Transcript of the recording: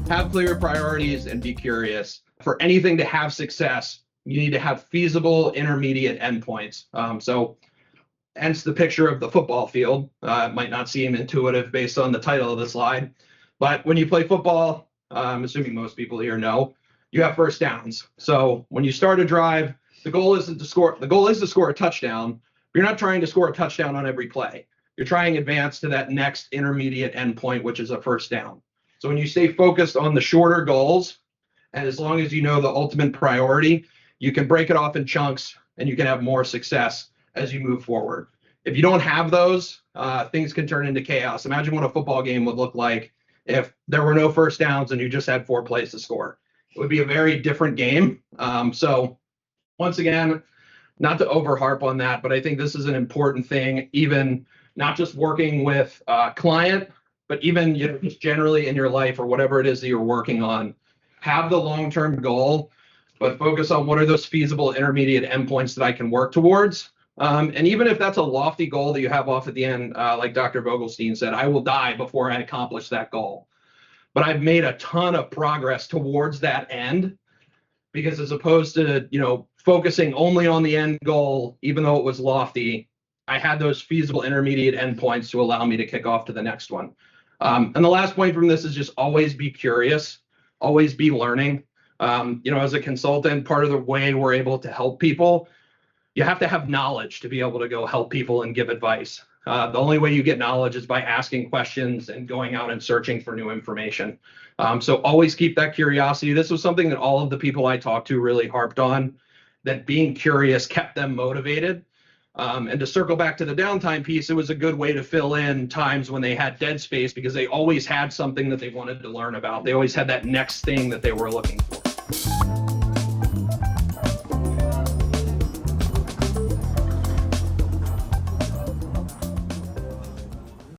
Have clear priorities and be curious. For anything to have success, you need to have feasible intermediate endpoints. Hence the picture of the football field. It might not seem intuitive based on the title of the slide, but when you play football, I'm assuming most people here know, you have first downs. So when you start a drive, the goal isn't to score. The goal is to score a touchdown. You're not trying to score a touchdown on every play. You're trying to advance to that next intermediate endpoint, which is a first down. So when you stay focused on the shorter goals, and as long as you know the ultimate priority, you can break it off in chunks and you can have more success as you move forward. If you don't have those, things can turn into chaos. Imagine what a football game would look like if there were no first downs and you just had 4 plays to score. It would be a very different game. So once again, not to overharp on that, but I think this is an important thing, even not just working with a client, but even just generally in your life or whatever it is that you're working on. Have the long-term goal, but focus on what are those feasible intermediate endpoints that I can work towards. And even if that's a lofty goal that you have off at the end, like Dr. Vogelstein said, I will die before I accomplish that goal. But I've made a ton of progress towards that end, because as opposed to, focusing only on the end goal, even though it was lofty, I had those feasible intermediate endpoints to allow me to kick off to the next one. And the last point from this is just always be curious, always be learning. As a consultant, part of the way we're able to help people, you have to have knowledge to be able to go help people and give advice. The only way you get knowledge is by asking questions and going out and searching for new information. So always keep that curiosity. This was something that all of the people I talked to really harped on, that being curious kept them motivated. And to circle back to the downtime piece, it was a good way to fill in times when they had dead space, because they always had something that they wanted to learn about. They always had that next thing that they were looking for.